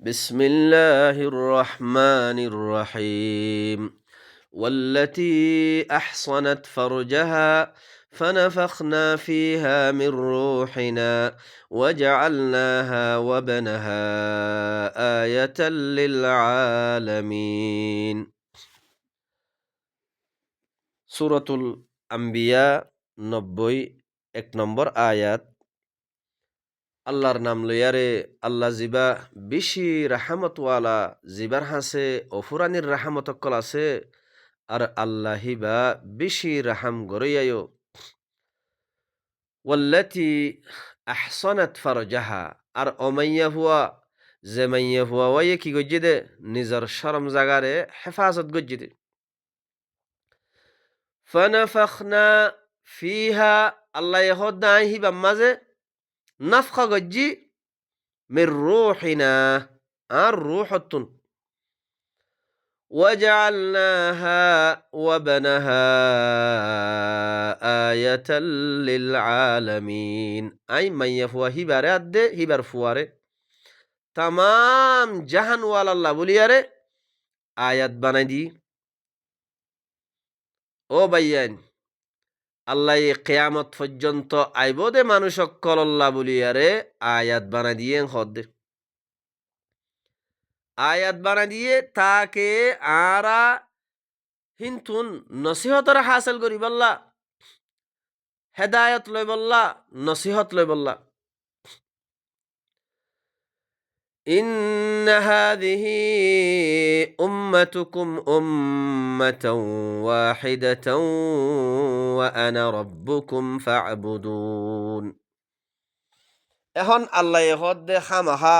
بسم الله الرحمن الرحيم والتي أحصنت فرجها فنفخنا فيها من روحنا وجعلناها وبنها آية للعالمين سورة الأنبياء 91 আয়াত আল্লাহর নাম লইয়ারে আল্লাহ জিবা বেশি রাহামতওয়ালা জিবার হাসে অফুরানির রাহামত অক্কল আছে আর আল্লাহ হিবা বেশি রাহাম গরইয়ায়ো ওয়াল্লাতি আহসানাত ফারজাহা আর অমাইয়া হুয়া যে মাইয়া হুয়া ওয়াইয়ে কি গজ্জি দে নিজের শরম জাগারে হেফাজত গজ্জি দে ফানাফাখনা ফিহা আল্লাহ হদ নাই হিবা মাঝে নাফখা গজ্জি মির রূহিনা আর রূহতুন وجعلناها وبنها آية للعالمين أي من يفوى هبار أدى هبار فواره تمام جهان والا الله بولياره آيات بنا دي ও ভাইয়ান আল্লাহ কিয়ামত পর্যন্ত আইবদে মানুষ সকল আল্লাহ বলিয়ারে আয়াত বানা দিয়ে হদ্দে আয়াত বানা দিয়ে তাকে আরা হিন্তুন নসিহতরা হাসিল করি বললা হেদায়ত লই বললা নসিহত লই বললা إن هذه أمتكم أمة واحدة وأنا ربكم فاعبدون এখন আল্লাহ হদ্দে খামাহা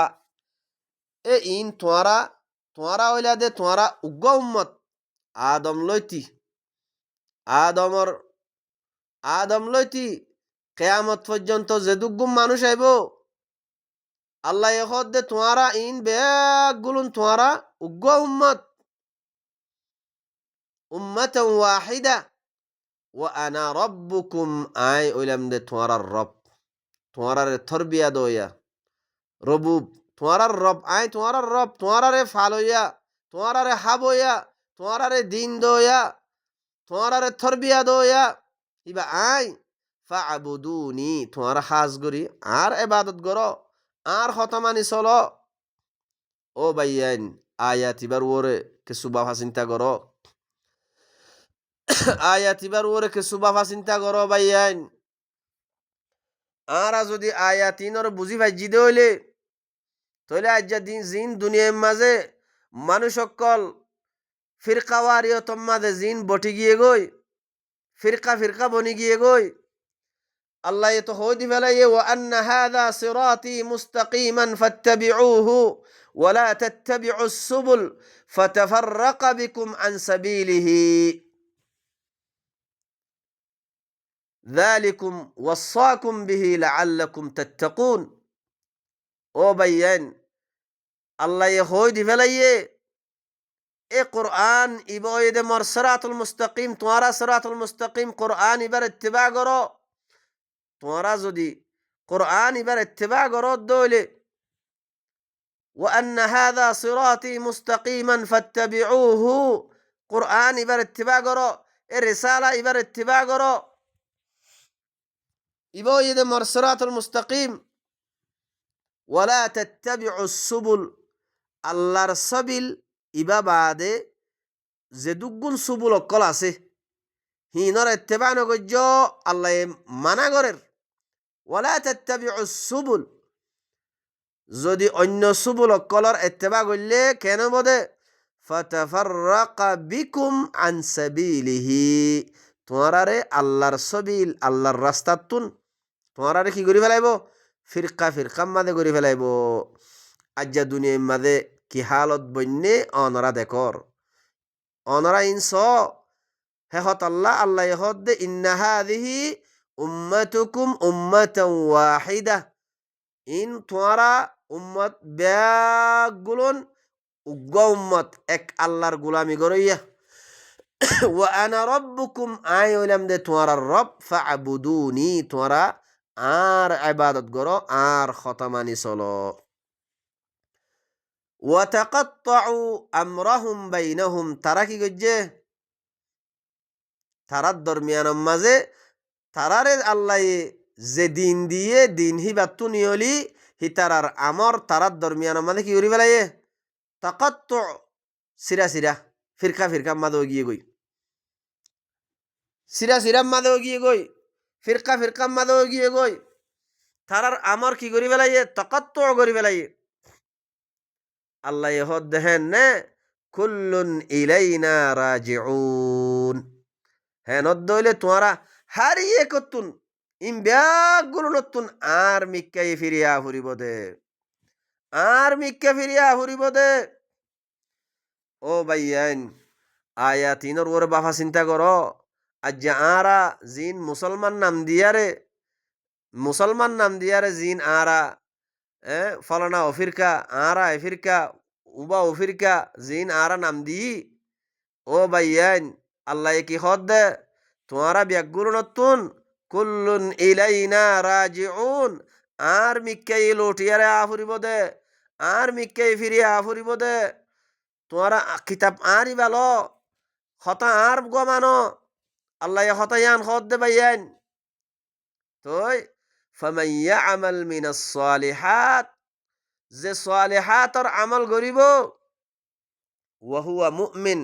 ইন তোয়ারা হইলা দে তোয়ারা উগ্র উম্মত আদম লইতি আদম লইতি কেয়ামত পর্যন্ত যে দুগুম মানুষ আইব আল্লাহ হদ্দে তোয়ারা ইন বেগুলুন তোয়ারা উগ্র উম্মত ওয়াহিদা ওয়া আনা রব্বুকুম আই ওইলাম দে তোয়ারার রব তোয়ারারে থরবিয়া দইয়া রবুব তোয়ারার রব আই তোয়ারার রব তোয়ারারে ফালইয়া তোয়ারারে হাবইয়া তোয়ারারে দিন দইয়া তোয়ারারে থরবিয়া দইয়া ইবা আই ফাআবুদুনি তোয়ারা হাজ গরি আর ইবাদত গরো আর খতমানি চলো ও ভাইয়ান আয়াত ইবার ওরে কে সুবাফা চিন্তা করো আয়াত ইবার ওরে কে সুবাফা চিন্তা করো ভাইয়ান আরা যদি আয়াত ইনর বুঝি ভাই জিদে হইলে তাহলে আজ দিন জিন দুনিয়ার মাঝে মানুষ সকল ফিরকাওয়ারিয়তম মাঝে জিন বটি গিয়ে গই ফিরকা বনি গিয়ে গই আল্লাহ তো হই দি ফেলাই ওয়া আন্না হাযা সিরাতি মুস্তাকিমান ফাত্তাবিউহু ওয়া লা তাত্তাবিউস সুবুল ফাতাফাররাকা বিকুম আন সাবিলিহি যালিকুম ওয়াসাকুম বিহি লাআল্লাকুম তাত্তাকুন ও ভাইয়ান আল্লাহ হই দি ফেলাই এ কোরআন ইবয়দে মর সিরাতুল মুস্তাকিম তোমরা সিরাতুল মুস্তাকিম কোরআন ইবার ইত্তিবা করো তোমরা যদি কোরআন ইবার ইত্তিবা করো দইলে ওয়া আন্না হাযা সিরাতি মুস্তাকিমান ফাত্তাবিউহু কোরআন ইবার ইত্তিবা করো এ রিসালা ইবার ইত্তিবা করো ইবয়দে মর সিরাতুল মুস্তাকিম ওয়া লা তাত্তাবিউস সুবুল আল্লাহর সাবিল ইবা বাদে যে দুগুণ সুবুল অকল আছে হিনর ইত্তেবা নগজ্য আল্লাহ মানা করের ওয়ালা তাত্তাবিউস সুবুল যদি অন্য সুবুল অকলর ইত্তেবা করলে কেন বদে ফাতাফাররাকা বিকুম আন সাবিলিহি তোমারারে আল্লাহর সবিল আল্লাহর রাস্তাতুন তোমারারে কি করি ফেলাইব ফিরকা মাঝে করি ফেলাইব আজ্জা দুনিয়ার মাঝে কি হালত বন্যে অনরা দেখর অনরা ইনস হেহত আল্লাহ হদ দে ইন্না হাযিহি উম্মাতুকুম উম্মাতান ওয়াহিদা ইন তোমরা উম্মত ব্যাগুলন উগ্র উম্মত এক আল্লাহর গোলামি গরইয়া ওয়া আনা রব্বুকুম আই হইলাম দে তোমরা রব ফাআবুদুনি তোমরা আর ইবাদত করো আর খতমানি চলো ওয়াতাকাত্তাউ আমরাহুম বাইনাহুম, তারা কি করছে? তারার দরমিয়ানের মাঝে তারারে আল্লাহ যে দিন দিয়ে দিন হিবাত্তু নিয়লি হি তারার আমর তারার দরমিয়ানের মাঝে কি করি ফেলাইয়ে তাকাত্তু, সিরা সিরা ফিরকা ফিরকা মাদে গিয়ে গই, সিরা সিরা মাদে গিয়ে গই, ফিরকা ফিরকা মাদে গিয়ে গই, তারার আমর কি করি ফেলাইয়ে তাকাত্তু করি ফেলাইয়ে। আল্লাহ হদ দেখেন নে কুল্লুন ইলাইনা রাজিউন, হ্যাঁ নদ্দ হইলে তোমারা হারিয়ে করতুন ইম ব্যাগগুলো নতুন আর মিক্কাই ফিরিয়া ফুরিব দে, আর মিক্কা ফিরিয়া ফুরিব দে। ও ভাইয়ান, আয়া তিনর ওরে বাফা চিন্তা করো, আজ আরা জিন মুসলমান নাম দিয়ারে, মুসলমান নাম দিয়ারে জিন আরা ফলানা অফিরকা আরা এফিরকা উবা অফিরকা জিন আরা নাম দি। ও ভাইয়ান, আল্লাহ কি হদ দে তোমারা ব্যাগগুলো নতুন কুল্লুন ইলাইনা রাজিউন, আর মিক্কাই লটিয়ারে আফুরিব দে, আর মিক্কাই ফিরিয়া আফুরিব দে। তোমারা কিতাব আরই ভালো হতা আর গমানো, আল্লাহ হতায়ান হদ দে ভাইয়ান। তোই ফামান ইয়ামাল মিনাস সালিহাত, যে সালিহাতর আমল করিব ওয়া হুয়া মুমিন,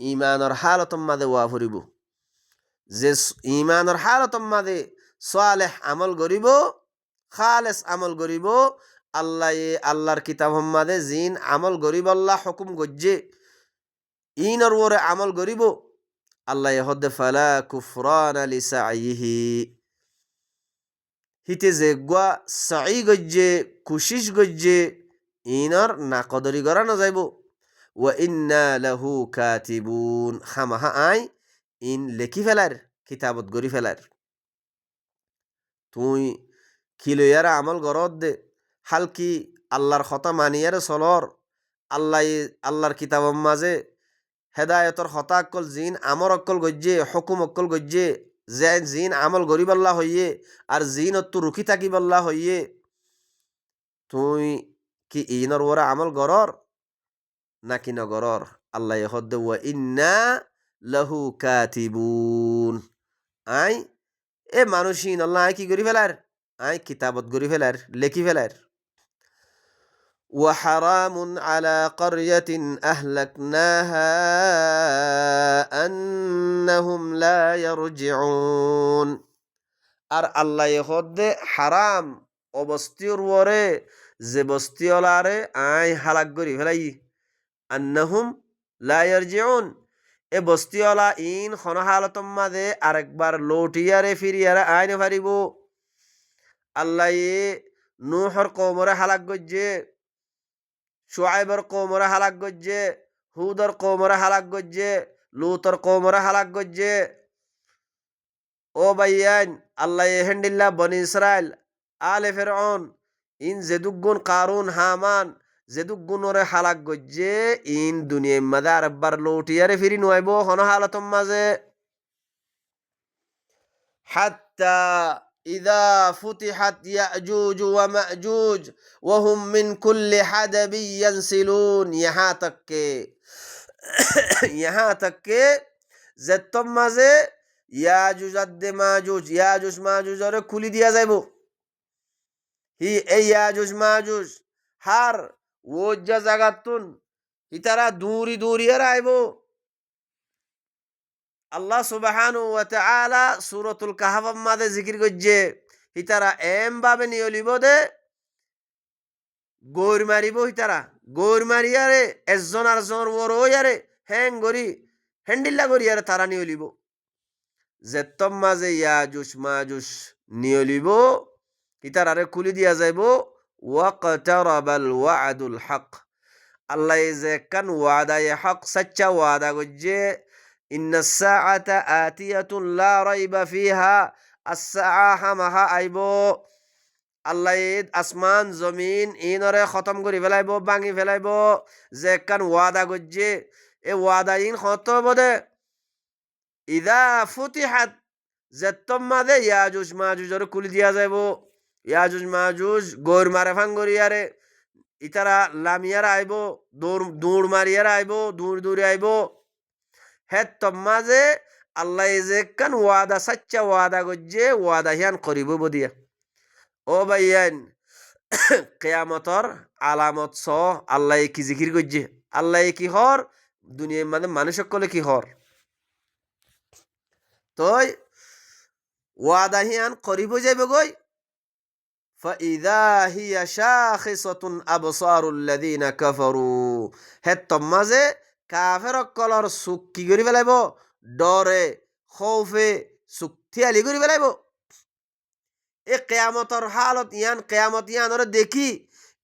ইমানের হালতর মাঝে ওয়া ফুরিব, যে ইমানের হালতর মাঝে সালেহ আমল করিব, খালেস আমল করিব, আল্লাহ আল্লাহর কিতাব মাঝে জিন আমল করিব, আল্লাহ হুকুম গজ্জে ইনর ওরে আমল করিব, আল্লাহ হদে ফালা কুফরানা লিসাইহি, হিতে যে গুয়া সাই গজ্জে কুশিস গজ্জে ইনর না কদরি করা না যাইব। ওয়া ইন্না লাহু কাতিবুন, খামাহা আই ইন লেখি ফেলার কিতাবত গড়ি ফেলার। তুই খিলইয়ারা আমল গরদ দে হালকি আল্লাহর কথা মানিয়ারে চলর, আল্লাহ আল্লাহর কিতাবর মাঝে হেদায়তর হতা অক্কল জিন আমর অক্কল গজ্জে হুকুম অক্কল গজ্জে, যে জিন আমল গরিবাল্লা হইয়ে আর জিন অত্তু রুখি থাকিবাল্লা হইয়ে, তুই কি ইনর ওরা আমল গরর নাকি নগরর? আল্লাহ হদ্দে ওয়া ইন্না লাহু কাতিবুন, আই এ মানুষই আল্লাহ আই কি করি ফেলার, আই কিতাবত গড়ি ফেলার লেখি ফেলার। وحرام على قرية أهلكناها أنهم لا يرجعون, আর আল্লাহ হদ্দে হারাম অবস্তির ওরে যে বস্তিওয়ালারে আই হালাক করি ফেলাই, আন্নাহুম লা ইয়ারজিউন, এ বস্তিওয়ালা ইন খন হালতম মাঝে আরেকবার লৌটিয়ারে ফিরিয়ারে আইনে পারিব। আল্লাহ নূহর কওমরে হালাক গজ্জে, শুআইবর কওমরে হালাক গজ্জে, হুদর কওমরে হালাক গজ্জে, লুতর কওমরে হালাক গজ্জে। ও ভাইয়ান, আল্লাহ হেন্ডিল্লা বনি ইসরাইল আলে ফিরআউন ইন জেদুগুন কারুন হামান জেদুগুন ওরে হালাক গজ্জে ইন দুনিয়ার মাঝে আরেকবার লৌটিয়ারে ফিরি নয়ব হন হালতম মাঝে। হাত্তা ইদা ফুতিহাত ইয়াজুজ ওয়া মাজুজ ওয়া হুম মিন কুল্লি হাদাবি ইয়ানসিলুন, यहाँ तक के যেতম মাঝে ইয়াজুজ আদে মাজুজ ইয়াজুজ মাজুজ ওরে খুলি দিয়া যাইব। হি এই ইয়াজুজ মাজুজ হার ওজ্জা জাগাতুন ইতারা দূরি দূরি আর আইব। আল্লাহ সুবহানাহু ওয়া তাআলা সূরাতুল কাহফের মাঝে জিকির করছে ইতারা এম ভাবে নিয়লিব দে গৌর মারিব, ইতারা গৌর মারিয়ারে একজন আর জন ওর ওয়ারে হ্যাং গরি হ্যান্ডিল্লা গরিয়ারে তারা নিয়লিব। যেতম মাঝে ইয়াজুজ মাজুজ নিয়লিব ইতারারে খুলি দিয়া যাইব। ওয়াকতারাবাল ওয়াদুল হক, আল্লাহ যে কান ওয়াদায়ে হক সচ্চা ওয়াদা গজ্জে ইন্নাস সাআতা আতিয়াতুন লা রাইবা ফিহা, আস-সাআ হামাহা আইব। আল্লাহ আসমান জমিন ইনরে খতম করি ফেলাইব ভাঙি ফেলাইব, যে কান ওয়াদা গজ্জে এ ওয়াদা ইন খত বদে ইদা ফুতিহাত যেতম মাঝে ইয়াজুজ মাজুজরে খুলি দিয়া যাইব। ইয়াজুজ মাজুজ গৌর মারে ফাঙ্গরিয়ারে ইতারা লামিয়ার আইব, দৌড় মারিয়ার আইব, দৌড়ে আইব। হে তম্মাজে আল্লাহ যে কান ওয়াদা সাচ্চা ওয়াদা গজ্জে ওয়াদা হিয়ান করিব বদিয়া। ও ভাইয়ান, কেয়ামতর আলামত স আল্লাহ কি জিকির গজ্জে, আল্লাহ কি হর দুনিয়ার মানে মানুষ সকলে কি হর তই ওয়াদা হিয়ান করিব যাইব গই। فإذا هي شاخصة أبصار الذين كفروا هت مازه কাফের কলর সুখ কি করি ফেলাইব, ডরে খৌফে সুক্তিয়ালি করি ফেলাইব। এ কেয়ামতর হালত ইয়ান কেয়ামত ইয়ানরে দেখি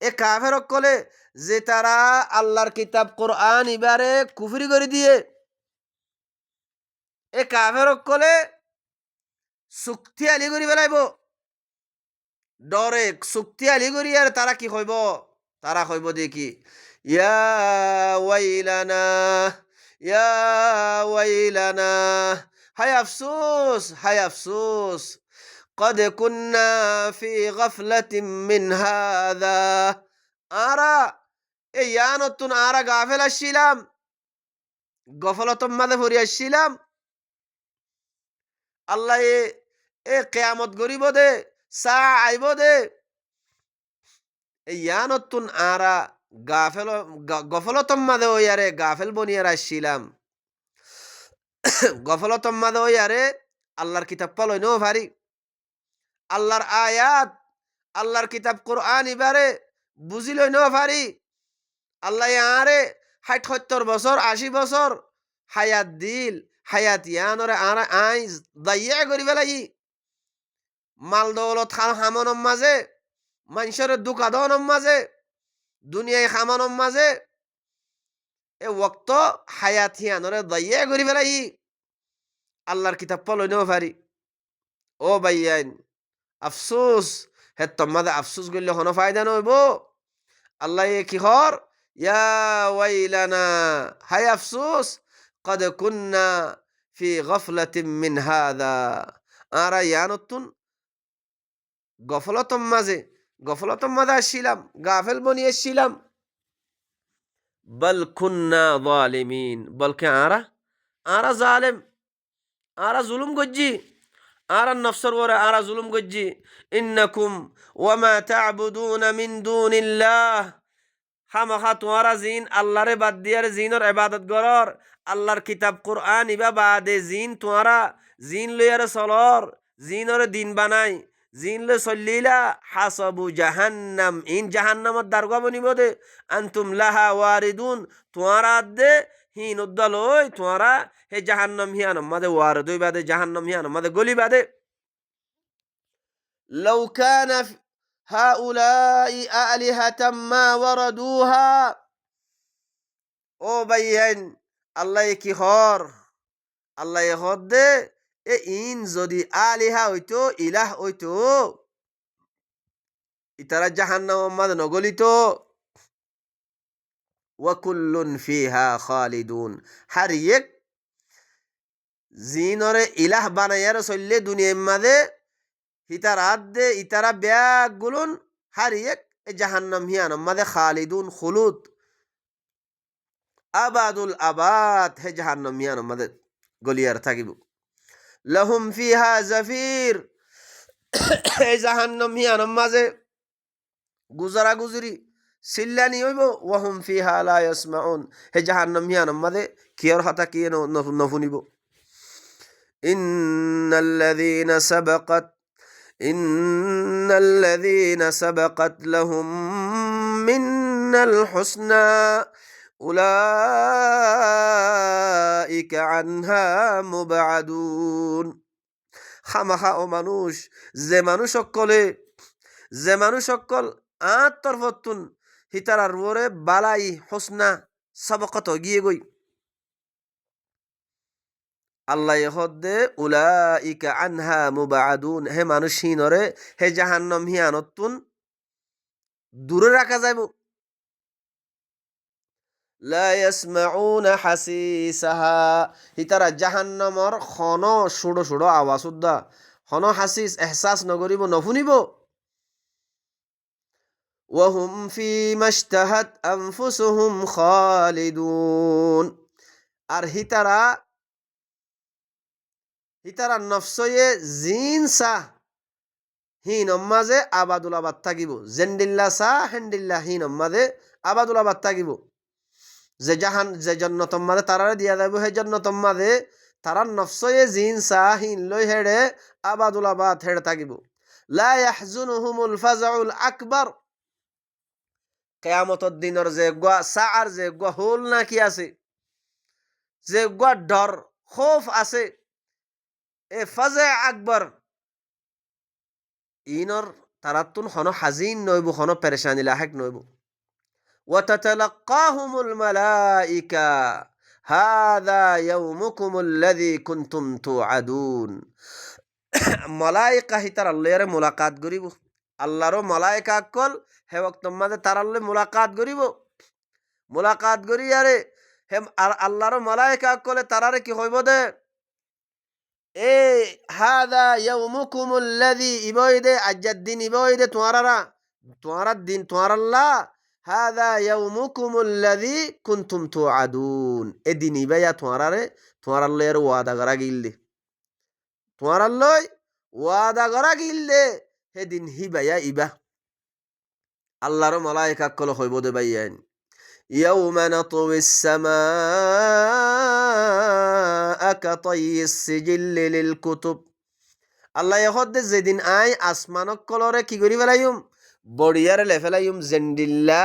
এ কাফের কলে যে তারা আল্লাহর কিতাব কোরআন ইবারে কুফরি করে দিয়ে এ কাফের কলে সুক্তিয়ালি করি ফেলাইব, ডরে সুক্তিয়ালি করি। আর তারা কি হইব, তারা হইব দেখি ইয়া ওয়াইলানা ইয়া ওয়াইলানা, হায় আফসোস হায় আফসোস, قد كنا في غفلة من هذا, আরা এই নতুন আরা গাফেল আসছিলাম, গফলতম মাঝে ভরি আসছিলাম। আল্লাহ এ কেয়ামত গরিব দে সা আইব দে এই নতুন আরা গাফেল গফলতম মাঝে ওই আরে গাফেল বনিয়ার আসছিলাম। গফলতম মাঝে ওই আরে আল্লাহর কিতাব পালই নো ভারি, আল্লাহর আয়াত আল্লাহর কিতাব কোরআন ইবারে বুঝিলই ন ভারি। আল্লাহ আরে ৬০-৭০ বছর ৮০ বছর হায়াত দিল, হায়াত ইয়ানরে আর আই দাইয়া করি ফেলাই, মাল দৌলত হামানোর মাঝে, মানুষের দুকাদনের মাঝে, দুনিয়ায় খামানোর মাঝে এ ওক্ত হায়াত ইয়ানরে দাইয়া করি ফেলাই আল্লাহর কিতাব পলই ন ভারি। ও ভাইয়ান আফসোস, হে তোমাদের আফসোস করলে কোনো ফায়দা নইব। আল্লাহ কি হর ইয়া ওয়াইলানা, হায় আফসোস, قد كنا في غفلة من هذا, আরা ইয়ানতুন গফলতম মাঝে আসছিলাম, গাফেল বনিয়ে আসছিলাম। বল কুন্না যালিমিন, বলকে আরা জালেম, আরা জুলুম গজ্জি, আরা নফসর ওরে আরা জুলুম গজ্জি। ইন্নাকুম ওয়া মা তা'বুদুনা মিন দুনিল্লাহ, খামাখা তোমারা জিন আল্লাহরে বাদ দিয়ার জিনর ইবাদত গরর, আল্লাহর কিতাব কোরআন ইবা বাদে জিন তোমারা জিন লইয়ারে চলর, জিনরে দিন বানাই, জিন লই চল্লিলা হাসাবু জাহান্নাম, ইন জাহান্নামত দারগা বনিব দে, আনতুম লাহা ওয়ারিদুন, তোমারা দে হিন উদ্দালই তোমারা হে জাহান্নাম হিয়ানম মাদে ওয়ারিদই বাদে জাহান্নাম হিয়ানম মাদে গলি বাদে। লাউ কানা হাউলাই আলিহাতাম মা ওয়ারাদুহা, ও ভাইয়ান আল্লাহ কি হর, আল্লাহ হর দে এ ইন যদি আলিহা হইতো ইলাহ হইতো ইতারা জাহান্নাম মাঝে নগলিত। ওয়া কুল্লুন ফিহা খালিদুন, হার এক জিনরে ইলাহ বানাইয়ার চললে দুনিয়ার মাঝে ইতারা দে ইতারা ব্যাগ গুলুন হার এক জাহান্নাম হিয়ানম মাঝে খালিদুন খুলুদ আবাদুল আবাদ, হে জাহান্নাম হিয়ানম মাঝে গলিয়ার থাকিব। লাহুম ফিহা জাফির, এই জাহান্নাম হিয়ানম মাঝে গুজরা গুজরি সিল্লানি হইব। ওয়াহুম ফিহা লা ইয়াসমাউন, হে জাহান্নাম হিয়ানম মাঝে কিয়র হতা কিয়ে নফুনিব। ইন্নাল্লাযীনা সাবাকাত লাহুম মিন্নাল হুসনা উলাইকা আনহা মুবআদুন, খামাখা ও মানুষ যে মানুষ সকল আত্মরফতুন হিতারার ওরে বালাই হোসনা সবকত গিয়ে গই। আল্লাহ হদ্দে উলাইকা আনহা মুবআদুন, হে মানুষ হিনরে হে জাহান্নাম হিয়ানতুন দূরে রাখা যাইব। লা ইয়াসমাউনা হাসিসাহা, হিতারা জাহান্নামর খন সুড়ো সুড়ো আওয়াজ উদ্দা খন হাসিস এহসাস নগরিব নফুনিব। ওয়াহুম ফীমা ইশতাহাত আনফুসুহুম খালিদুন। আর হিতারা নফসয়ে জিনসা হিন মাঝে আবাদুল আবাদ থাকিব, জেন্ডিল্লা সা হেন্ডিল্লা হিন মাঝে আবাদুল আবাদ থাকিব। যে জন্য তোমাদে তারারে দিয়া যাব সেই জন্য তোমাদে তারার নফসয়ে জিনসা হিন লই হেড়ে আবাদুল আবাদ হেড়ে থাকিব। লা ইয়াহজুনুহুমুল ফাজাউল আকবার। কিয়ামতের দিনের যে গুয়া সাআর যে গুয়া হোল নাকি আছে, যে গুয়া ডর খৌফ আছে, এ ফাজে আকবর ইনর তারাতুন হন হাজিন নইব, হন পেরেশানি লাহেক নইব। ওয়াতাতালাক্কাহুমুল মালাইকা হাযা ইয়াউমুকুমুল্লাযী কুনতুম তুআদুন। মালাইকা হিতার আল্লাহরে মুলাকাত করিব। আল্লাহর মালাইকা কল হে ওয়াক্ত মাঝে তারাল্লে মুলাকাত করিব। মুলাকাত করি আরে হে আল্লাহর মালাইকা কলে তারারে কি হইব দে, এ হাদা ইয়াউমুকুমুল্লাযী ইবইদে আজ্জাদ দিন ইবইদে তোমারার দিন তোমার আল্লাহ, হাদা ইয়াউমুকুমুল্লাযী কুনতুম তুআদুন। এ দিন ইবাইয়া তোমার আল্লাহর ওয়াদা করা গিলদে, তোমার আল্লাহ ওয়াদা করা গিলদে হে দিন হিবাইয়া ইবা। আল্লাহর মালাইকা কল হইব দে বাইয়ান, ইয়াউমা নাতউইস সামাআ কাতাইয়িস সিজিল্লি লিল কুতুব। আল্লাহ হদ্দে যেদিন আই আসমানক কলরে কি করি ফেলাইম, বড়িয়ারে লে ফেলাইম, জেন্ডিল্লা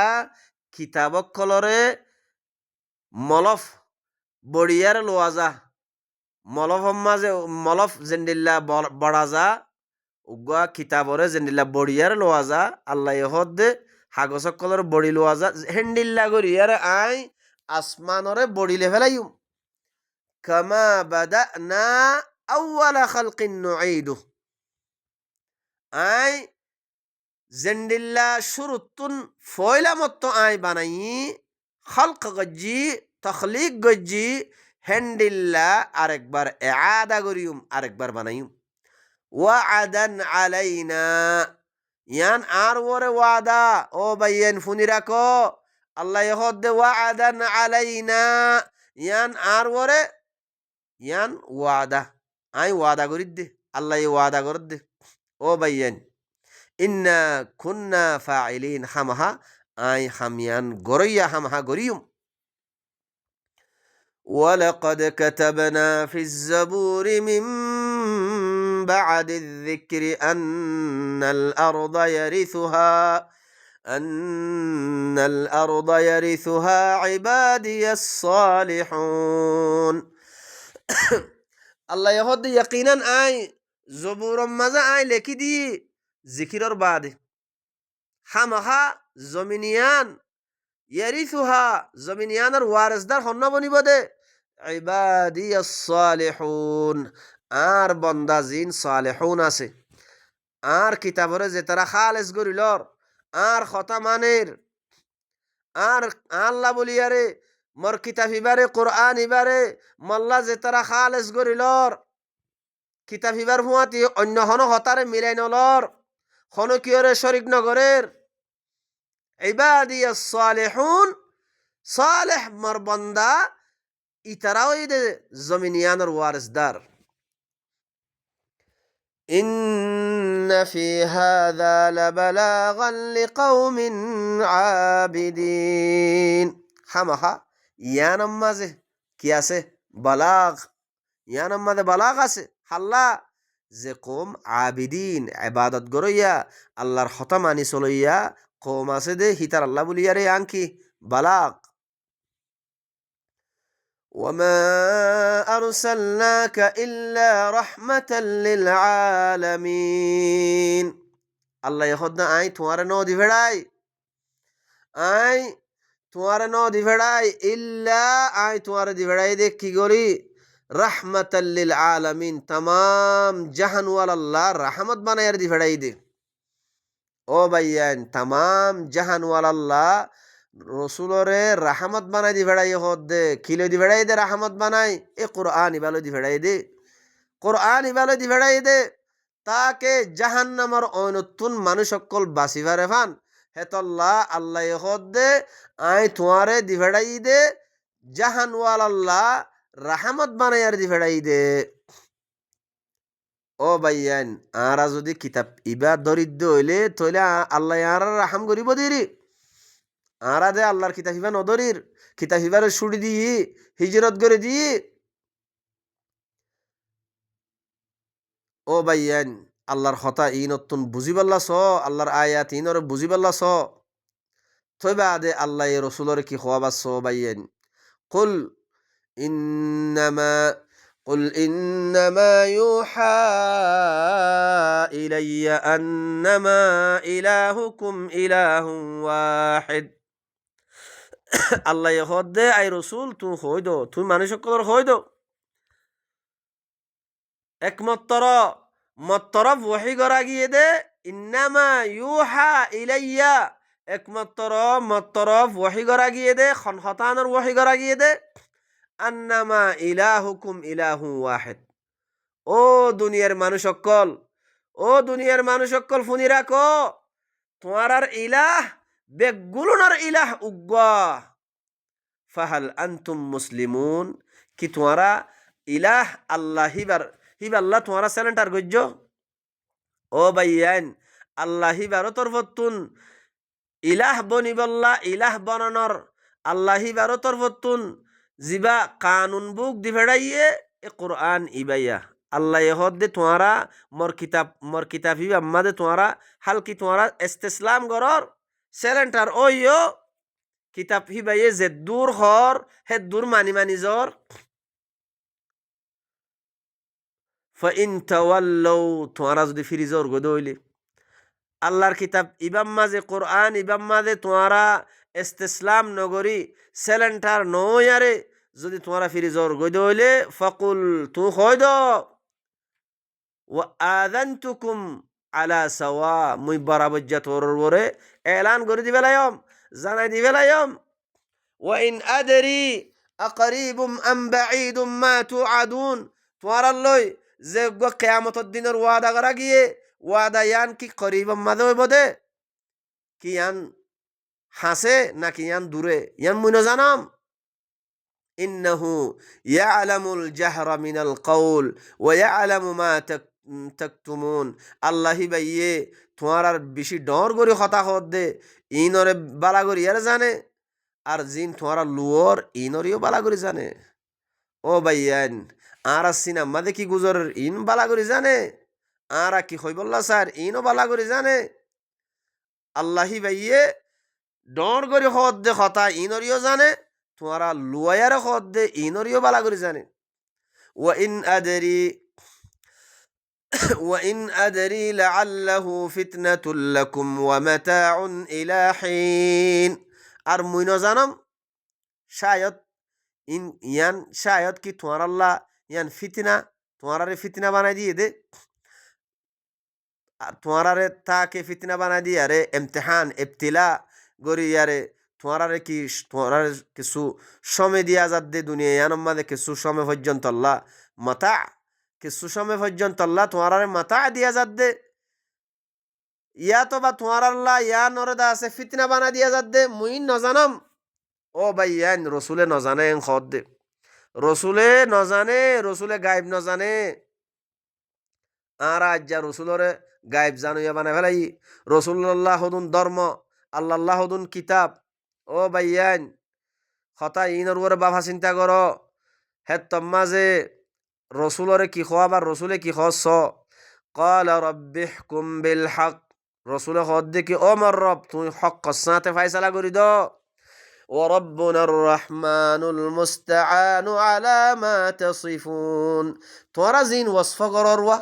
কিতাবক কলরে মলফ বড়িয়ারে লোয়া যা, মলফ মাঝে মলফ জেন্ডিল্লা বড়া যা, উগা কিতাবরে জেন্ডিল্লা বড়িয়ারে লোয়া যা, আল্লাহ হদ্দে হাগসক কলরে বড়ি লোয়া যা হেন্ডিল্লা করিয়ারে আই আসমানরে বড়িলে ফেলাইম। কামা বাদানা আউয়ালা খালকিন নুঈদু। আই জেন্ডিল্লা শুরুতুন ফয়লা মত আই বানাই খালক গজ্জি তখলিক গজ্জি হেন্ডিল্লা আরেকবার এআদা করিম, আরেকবার বানাইম। ওয়াআদান আলাইনা, ইয়ান আর ওরে ওয়াদা ও বাইয়েন ফুনি রাখো। আল্লাহ হদ্দে ওয়াআদান আলাইনা, ইয়ান আর ওরে ইয়ান ওয়াদা আই ওয়াদা করিদ দে, আল্লাহ ওয়াদা করদ দে ও বাইয়েন। ইন্না কুন্না ফাইলিন, হামহা আই হামিয়ান গরইয়া হামহা গরিয়ুম। ওয়ালাকাদ কাতাবনা ফিজ জাবুরি মিন বা'দিয যিকরি আন্নাল আরদা ইয়ারিসুহা ইবাদিয়াস সালিহুন। আল্লাহ হদ ইয়াকিনান আই জবুরম মাজা আই লেখি দি জিকিরর বাদে হামহা জমিনিয়ান ইয়ারিসুহা জমিনিয়ানের ওয়ারিসদার হন্ন বনিব দে ইবাদিয়াস সালিহুন, আর বন্দা জিন সালেহুন আছে, আর কিতাবরে যে তারা খালেস গরিলর, আর খতা মানের, আর আল্লাহ বলিয়ারে মর কিতাব ইবারে কোরআন ইবারে মল্লা যে তারা খালেস গরিলর, কিতাব ইবার হুয়াতি অন্য হন হতারে মিলাই নলর, হন কিয়রে শরিক নগরের ইবাদিয়াস সালিহুন, সালেহ মর বন্দা ইতারাও দে জমিনিয়ানের ওয়ারিসদার। ইন্ন ফি হাযা লাবালাগান লিকাওমিন আবিদিন। হামাহা ইয়ানাম মাঝে কি আছে বালাগ, ইয়ানাম মাঝে বালাগ আছে হাল্লা যে কৌম আবিদিন ইবাদত গরইয়া আল্লাহর হতা মানি চলইয়া কৌম আছে দে হিতার আল্লাহ বলিয়ারে আংকি বালাগ। ওয়ামা আরসালনাকা ইল্লা রাহমাতাল লিল আলামিন। আল্লাহ হদ্দা আই তোমারে ন দি ভেড়াই, আই তোমারে ন দি ভেড়াই ইল্লা আই তোমারে দি ভেড়াই দে কি করি রাহমাতাল লিল আলামিন, তামাম জাহানওয়াল আল্লাহ রাহমত বানায়ার দি ভেড়াই দে ও ভাইয়ান, তামাম জাহানওয়াল আল্লাহ রসুলরে রাহমত বানাই দি ভেড়াই হদ দে খিলে দি ভেড়াই দে রাহমত বানাই এ কোরআন ইবালো দি ভেড়াই দে, কোরআন ইবালো দি ভেড়াই দে তাকে জাহান্নামর অনতুন মানুষ সকল বাঁচিবারে ফান হেতল্লা আল্লাহ হদ্দে আই তোমারে দি ফেড়াই দে জাহানওয়াল আল্লাহ রাহমত বানাইয়ার দি ফেড়াই দে। ও ভাইয়ান, আরা যদি কিতাব ইবা দরিদ্র হইলে তইলে আল্লাহ আর রাহাম করিব দিরি। আরা দে আল্লাহর কিতাব ইবা নদরির, কিতাব ইবার ছুটি দিই হিজরত করে দিই। ও ভাইয়ান, আল্লাহর হতা ই নতুন বুঝি পাল্লা স, আল্লাহর আয়াত ইনর বুঝি পাল্লা স, থইবা দে আল্লাহ রসুলর কি খোয়াবা স ভাইয়ান। কুল ইন্নামা قل إنما يوحى إلي أنما إلهكم إله واحد। আল্লাহ হদে আই রসুল তুই হই দো, তুই মানুষ সকলের হই দো একমত্তর মত্তরফ ওহি করা গিয়ে দে ইন্নামা ইউহা ইলাইয়া একমত্তর মত্তরফ ওহি করা গিয়ে দে হতানোর ওহি করা গিয়ে দে আন্নামা ইলাহুকুম ইলাহু ওয়াহিদ। ও দুনিয়ার মানুষ সকল, ও দুনিয়ার মানুষ সকল শুনি রাখো, তোমার আর ইলাহ বেগুলুনার ইলাহ উগ্গা। ফাহাল আনতুম মুসলিমুন, কি তোমারা ইলাহ আল্লাহ হিবাল্লাহ তোমারা সেলেন্টার গজ্য। ও ভাইয়ান, আল্লাহ হিবারও তরফতুন ইলাহ বনিবল্লা ইলাহ বনানর আল্লাহ হিবারও তরফতুন জিবা কানুন বুক দি ফেড়াইয়ে এ কোরআন ইবাইয়া আল্লাহ হদ দে তোমারা মর কিতাব হিবা আম্মা দে তোমারা হালকি তোমারা ইস্তেসলাম গরর সেলেন্টার ওইও কিতাব হিবাইয়ে যে দূর হর হে দূর মানি মানি জর। ফাইন তাওয়াল্লাউ, তোমারা যদি ফিরি জর গদ হইলে আল্লাহর কিতাব ইবাম মাঝে কোরআন ইবাম মাঝে তোমারা ইস্তেসলাম নগরী সেলেন্টার নয়ারে যদি তোমারা ফিরি জর গদ হইলে ফাকুল তু হইদ ওয়া আযানতুকুম আলা সাওয়া, মুই বরাবর যা তোর ওরে এলান করে দিবেলায়ম জানাই দিবেলায়ম। ওয়া ইন আদরি আকরিবুম আম বাঈদুম মা তুআদুন, তোমার লই যে কিয়ামতের দিনের ওয়াদা করা গিয়ে ওয়াদা ইয়ান কি করিব মাদে হইব দে, কি ইয়ান হাসে নাকি ইয়ান দূরে ইয়ান মুই না জানাম। ইন্নাহু ইয়ালামুল জাহরা মিনাল কওল ওয়া ইয়ালামু মা তাকতুমুন। আল্লাহি বাইয়ে তোমার আর বেশি ডর করি হতা হদ দে ইনরে বালা করি আর জানে, আর জিন তোমার লুয়র ইনরিও বালা করি জানে। ও ভাইয়ান, আর সিনেমা দেখি গুজরের ইন বালা করি জানে, আর কি হইবল্লা স্যার ইনও বালা করি জানে। আল্লাহি ভাইয়ে ডর করি হদ দে হতা ইনরিও জানে, তোমারা লুয়ার হদ দে ইনরিও বালা করি জানে। ওয়া ইন আদরি وإن أدري لعله فتنة لكم ومتاع إلى حين। আর মুই ন জানম শায়দ ইয়ান শায়দ কি তোমার আল্লাহ ইয়ান ফিতনা তোমার ফিতনা বানাই দিয়ে দে, তোমার তাকে ফিতনা বানাই দিয়ে আরে ইমতিহান ইবতিলা গরি আরে তোমার কি তোমার কিছু সময় দিয়া যাত দে দুনিয়া ইয়ান মাঝে কিছু সময় পর্যন্ত আল্লাহ মাতা কিছু সময় পর্যন্ত আল্লাহ তোমার মাতা দিয়া যাত দে, ইয়া তো বা তোমার আল্লাহ ইয়া নরদা আছে ফিতনা বানা দিয়া যাত দে মুই নজানম। ও ভাই ইয়ান রসুলে নজানে খদ দে, রসুলে নজানে, রসুলে গায়েব নজানে। আর আজ যা রসুলরে গায়েব জানুয়া বানা ফেলাই রসুল্লাহ হদুন ধর্ম আল্লাহ হদুন কিতাব। ও ভাই ইয়ান হতা ইনর ওরে বাবা চিন্তা কর হে তম্মা যে রসুলরে কি খোয়াবার রসুলে কি খস قال رب احكم بالحق, রসুলে হদ দে কি ও মর রব তুই হক কসাতে ফাইসালা করি দ। وربنا الرحمن المستعان على ما تصفون, তোরা জিন ওয়াসফা করর ওয়া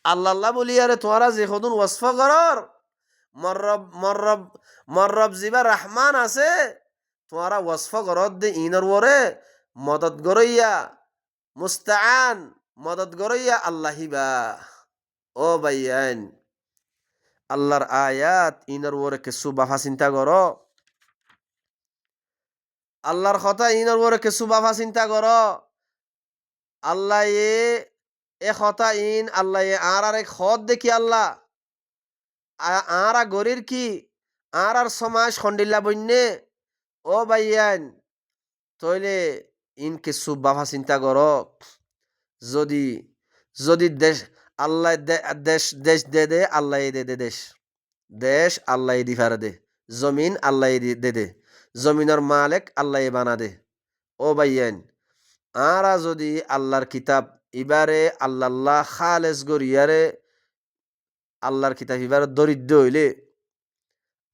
আল্লাহ বলি আরে তোরা যে হদুন ওয়াসফা করর মর্রব মর্রব মর্রব জিবা রহমান আছে তোরা ওয়াসফা করর দে ইনর ওরে মদত গরইয়া মুস্তাআন মদত গরইয়া আল্লাহিবা। ও ভাইয়ান, আল্লাহর আয়াত ইনর ওরে কিছু বাফা চিন্তা করো, আল্লাহর কথা ইনর ওরে কিছু বাফা চিন্তা করো। আল্লাহ এ কথা ইন আল্লাহ আর এক হদ দেখি আল্লাহ আরা গরির কি আর সমাজ খন্ডিল্লা বন্যে ও বাইয়ান তইলে ইন কিছু বাবা চিন্তা কর যদি যদি দেশ আল্লাহ দেশ দেশ দে দে আল্লাহ দে দে দেশ দেশ আল্লাহ দি ফারে দে জমিন আল্লাহ দে দে জমিনের মালিক আল্লাহ বানা দে ও বাইয়ান আরা যদি আল্লাহর কিতাব ইবারে আল্লাহ খালেস গরিয়ারে আল্লাহর কিতাব ইবারে দরিদ্র হইলে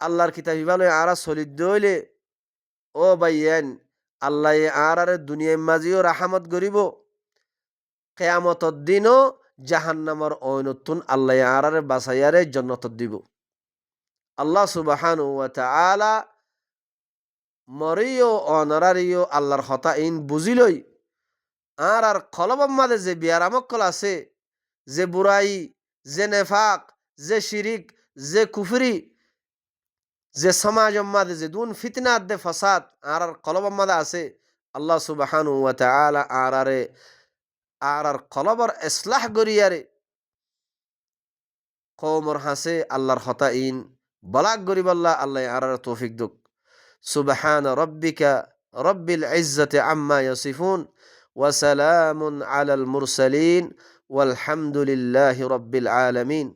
আল্লাহর কিতাব ইবারে আরা সলিদ্য হইলে ও বাইয়ান আল্লাহ আরারে দুনিয়ার মাঝিও রাহামত গরিব কেয়ামতর দিনও জাহান্নামর ঐনতুন আল্লাহ আরারে বাসাইয়ারে জন্নত দিব আল্লাহ সুবহানাহু ওয়া তাআলা মরিও অনারারিও আল্লাহর হতা ইন বুঝিলই আর কলবম মাঝে যে বিয়ারামক্কল আছে যে বুরাই যে নেফাক যে শিরিক যে কুফরি যে সমাজম মাঝে যে দুন ফিতনাত দে ফসাদ আর কলবম মাঝে আছে আল্লাহ সুবহানাহু ওয়া তাআলা আর কলবর ইসলাহ গরিয়ারে কওমর হাসে আল্লাহর হতা ইন বলাক গরিবাল্লাহ আল্লাহ আর তৌফিক দুক সুবহান রব্বিকা রব্বিল ইজ্জাতি আম্মা ইয়াসিফুন ওয়া সালামুন আলাল মুরসালিন والحمد لله رب العالمين